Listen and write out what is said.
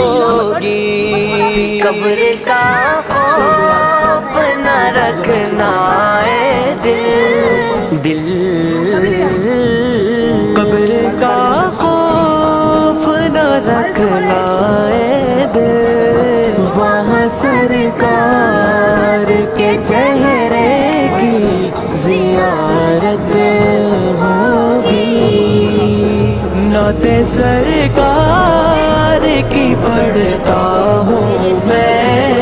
होगी। कब्र का खौफ न रखना ए दिल, कब्र का खौफ न रखना ए दिल। वहाँ सरकार के चेहरे की ज़ियारत होगी। नाते सरकार की पढ़ता हूँ मैं,